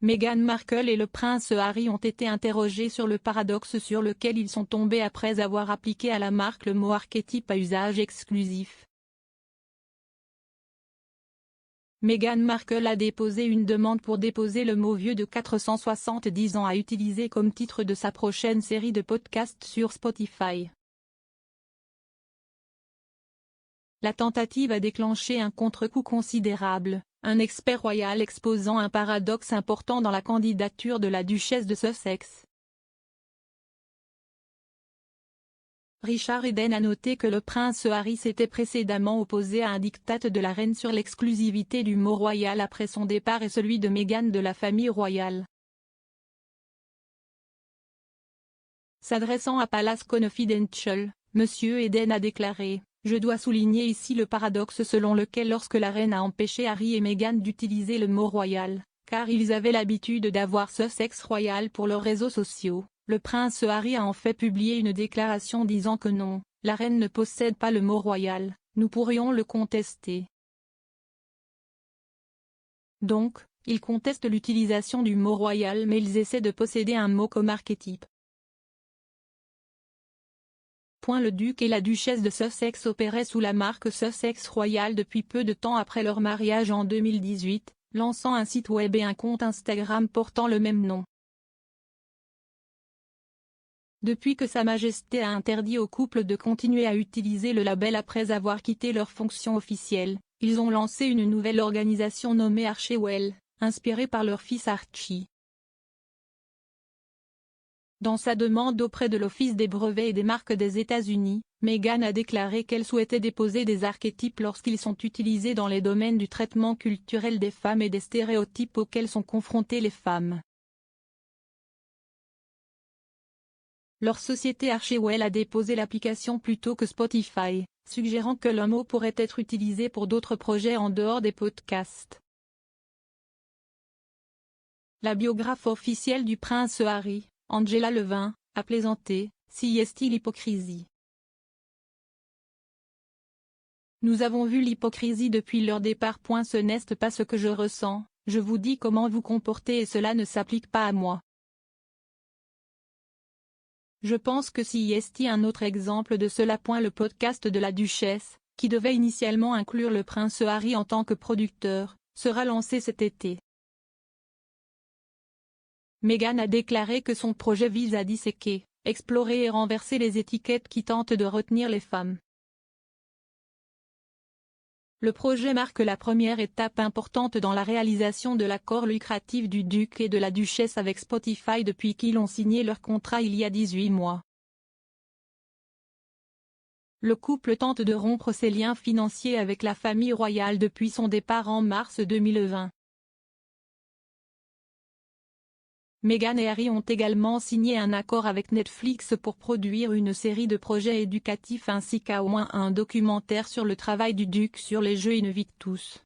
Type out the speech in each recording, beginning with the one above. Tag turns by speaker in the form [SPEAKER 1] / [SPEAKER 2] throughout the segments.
[SPEAKER 1] Meghan Markle et le prince Harry ont été interrogés sur le paradoxe sur lequel ils sont tombés après avoir appliqué à la marque le mot archétype à usage exclusif. Meghan Markle a déposé une demande pour déposer le mot vieux de 470 ans à utiliser comme titre de sa prochaine série de podcasts sur Spotify. La tentative a déclenché un contre-coup considérable, un expert royal exposant un paradoxe important dans la candidature de la duchesse de Sussex. Richard Eden a noté que le prince Harry s'était précédemment opposé à un diktat de la reine sur l'exclusivité du mot royal après son départ et celui de Meghan de la famille royale. S'adressant à Palace Confidential, M. Eden a déclaré: « Je dois souligner ici le paradoxe selon lequel lorsque la reine a empêché Harry et Meghan d'utiliser le mot royal, car ils avaient l'habitude d'avoir Sussex royal pour leurs réseaux sociaux, le prince Harry a en fait publié une déclaration disant que non, la reine ne possède pas le mot royal, nous pourrions le contester. » Donc, ils contestent l'utilisation du mot royal mais ils essaient de posséder un mot comme archétype. Le duc et la duchesse de Sussex opéraient sous la marque Sussex Royal depuis peu de temps après leur mariage en 2018, lançant un site web et un compte Instagram portant le même nom. Depuis que Sa Majesté a interdit au couple de continuer à utiliser le label après avoir quitté leur fonction officielle, ils ont lancé une nouvelle organisation nommée Archewell, inspirée par leur fils Archie. Dans sa demande auprès de l'Office des brevets et des marques des États-Unis, Meghan a déclaré qu'elle souhaitait déposer des archétypes lorsqu'ils sont utilisés dans les domaines du traitement culturel des femmes et des stéréotypes auxquels sont confrontées les femmes. Leur société Archewell a déposé l'application plutôt que Spotify, suggérant que le mot pourrait être utilisé pour d'autres projets en dehors des podcasts. La biographe officielle du prince Harry, Angela Levin, a plaisanté: « Si est-il l'hypocrisie. Nous avons vu l'hypocrisie depuis leur départ. Ce n'est pas ce que je ressens, je vous dis comment vous comporter et cela ne s'applique pas à moi. Je pense que si est un autre exemple de cela. Le podcast de la duchesse, qui devait initialement inclure le prince Harry en tant que producteur, sera lancé cet été. » Meghan a déclaré que son projet vise à disséquer, explorer et renverser les étiquettes qui tentent de retenir les femmes. Le projet marque la première étape importante dans la réalisation de l'accord lucratif du duc et de la duchesse avec Spotify depuis qu'ils ont signé leur contrat il y a 18 mois. Le couple tente de rompre ses liens financiers avec la famille royale depuis son départ en mars 2020. Meghan et Harry ont également signé un accord avec Netflix pour produire une série de projets éducatifs ainsi qu'à au moins un documentaire sur le travail du duc sur les Jeux Invictus.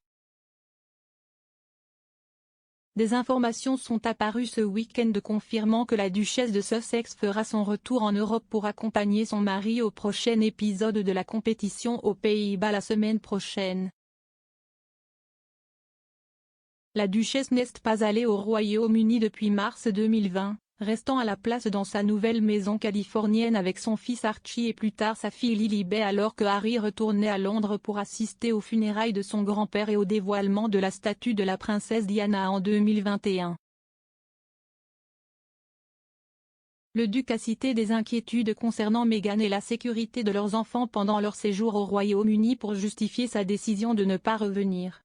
[SPEAKER 1] Des informations sont apparues ce week-end confirmant que la duchesse de Sussex fera son retour en Europe pour accompagner son mari au prochain épisode de la compétition aux Pays-Bas la semaine prochaine. La duchesse n'est pas allée au Royaume-Uni depuis mars 2020, restant à la place dans sa nouvelle maison californienne avec son fils Archie et plus tard sa fille Lilibet alors que Harry retournait à Londres pour assister aux funérailles de son grand-père et au dévoilement de la statue de la princesse Diana en 2021. Le duc a cité des inquiétudes concernant Meghan et la sécurité de leurs enfants pendant leur séjour au Royaume-Uni pour justifier sa décision de ne pas revenir.